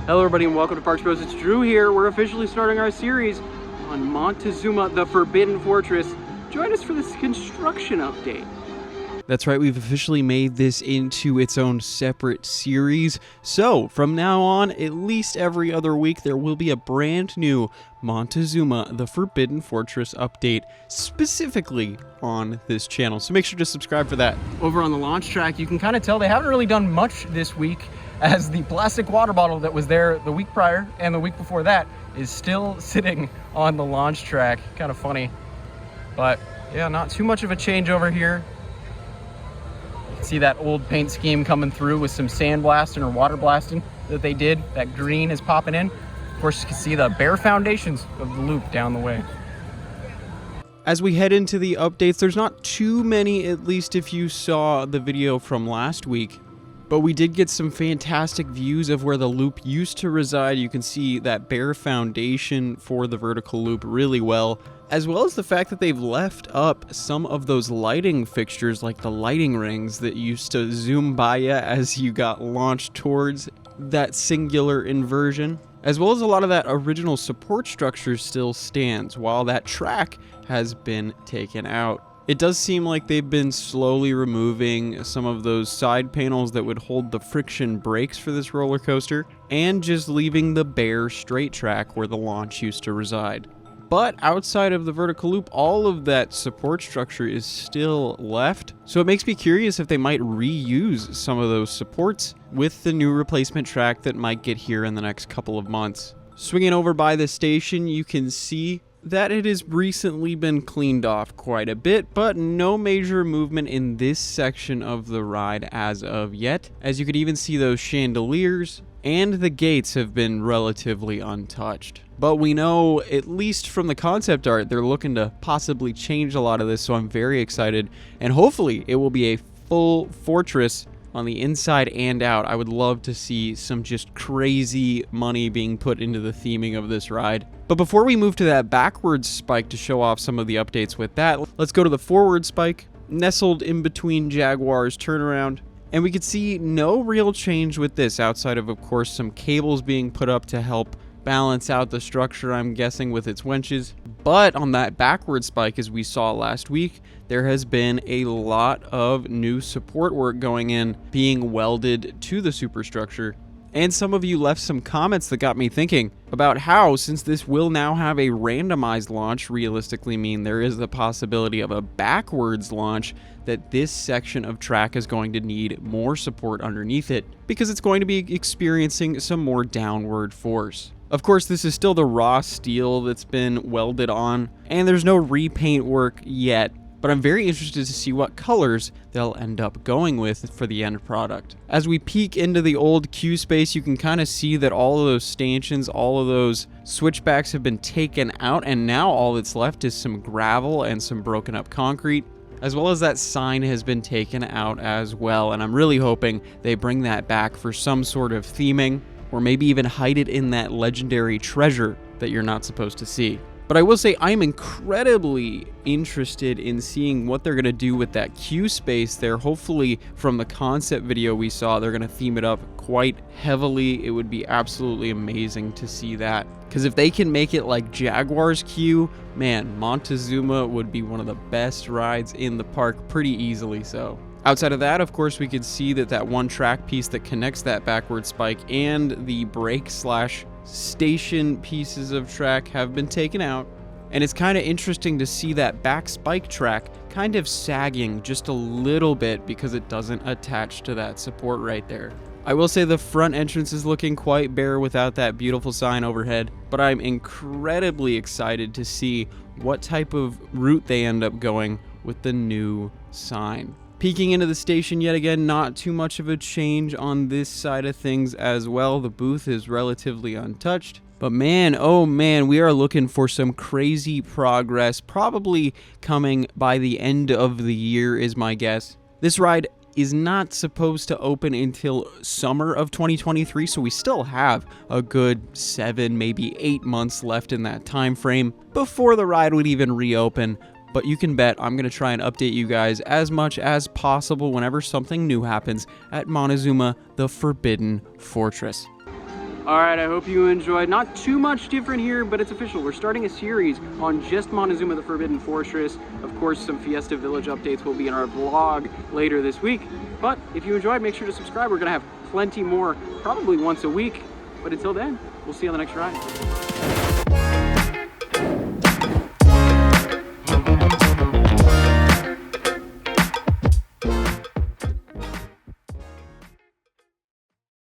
Hello everybody and welcome to Parks Bros. It's Drew here. We're officially starting our series on MonteZOOMa, the Forbidden Fortress. Join us for this construction update. That's right, we've officially made this into its own separate series. So, from now on, at least every other week, there will be a brand new MonteZOOMa, the Forbidden Fortress update, specifically on this channel. So make sure to subscribe for that. Over on the launch track, you can kind of tell they haven't really done much this week, as the plastic water bottle that was there the week prior and the week before that is still sitting on the launch track. Kind of funny, but yeah, not too much of a change over here. You can see that old paint scheme coming through with some sandblasting or water blasting that they did. That green is popping in. Of course, you can see the bare foundations of the loop down the way. As we head into the updates, there's not too many, at least if you saw the video from last week. But we did get some fantastic views of where the loop used to reside. You can see that bare foundation for the vertical loop really well, as well as the fact that they've left up some of those lighting fixtures like the lighting rings that used to zoom by you as you got launched towards that singular inversion, as well as a lot of that original support structure still stands while that track has been taken out. It does seem like they've been slowly removing some of those side panels that would hold the friction brakes for this roller coaster, and just leaving the bare straight track where the launch used to reside. But outside of the vertical loop, all of that support structure is still left, so it makes me curious if they might reuse some of those supports with the new replacement track that might get here in the next couple of months. Swinging over by the station, you can see that it has recently been cleaned off quite a bit, but no major movement in this section of the ride as of yet. As you could even see, those chandeliers and the gates have been relatively untouched. But we know, at least from the concept art, they're looking to possibly change a lot of this, so I'm very excited. And hopefully it will be a full fortress on the inside and out. I would love to see some just crazy money being put into the theming of this ride. But before we move to that backwards spike to show off some of the updates with that, let's go to the forward spike, nestled in between Jaguar's turnaround. And we could see no real change with this outside of course, some cables being put up to help balance out the structure, I'm guessing, with its winches. But on that backward spike, as we saw last week, there has been a lot of new support work going in, being welded to the superstructure. And some of you left some comments that got me thinking about how, since this will now have a randomized launch, realistically mean there is the possibility of a backwards launch, that this section of track is going to need more support underneath it because it's going to be experiencing some more downward force. Of course, this is still the raw steel that's been welded on, and there's no repaint work yet, but I'm very interested to see what colors they'll end up going with for the end product. As we peek into the old queue space, you can kind of see that all of those stanchions, all of those switchbacks have been taken out, and now all that's left is some gravel and some broken up concrete, as well as that sign has been taken out as well, and I'm really hoping they bring that back for some sort of theming, or maybe even hide it in that legendary treasure that you're not supposed to see. But I will say I'm incredibly interested in seeing what they're going to do with that queue space there. Hopefully, from the concept video we saw, they're going to theme it up quite heavily. It would be absolutely amazing to see that. Because if they can make it like Jaguar's queue, man, MonteZOOMa would be one of the best rides in the park, pretty easily so. Outside of that, of course, we could see that one track piece that connects that backward spike and the brake slash station pieces of track have been taken out. And it's kind of interesting to see that back spike track kind of sagging just a little bit because it doesn't attach to that support right there. I will say the front entrance is looking quite bare without that beautiful sign overhead, but I'm incredibly excited to see what type of route they end up going with the new sign. Peeking into the station yet again, not too much of a change on this side of things as well. The booth is relatively untouched. But man, oh man, we are looking for some crazy progress, probably coming by the end of the year is my guess. This ride is not supposed to open until summer of 2023, so we still have a good 7, maybe 8 months left in that time frame before the ride would even reopen. But you can bet I'm going to try and update you guys as much as possible whenever something new happens at MonteZOOMa, the Forbidden Fortress. All right, I hope you enjoyed. Not too much different here, but it's official. We're starting a series on just MonteZOOma, the Forbidden Fortress. Of course, some Fiesta Village updates will be in our vlog later this week. But if you enjoyed, make sure to subscribe. We're gonna have plenty more, probably once a week. But until then, we'll see you on the next ride.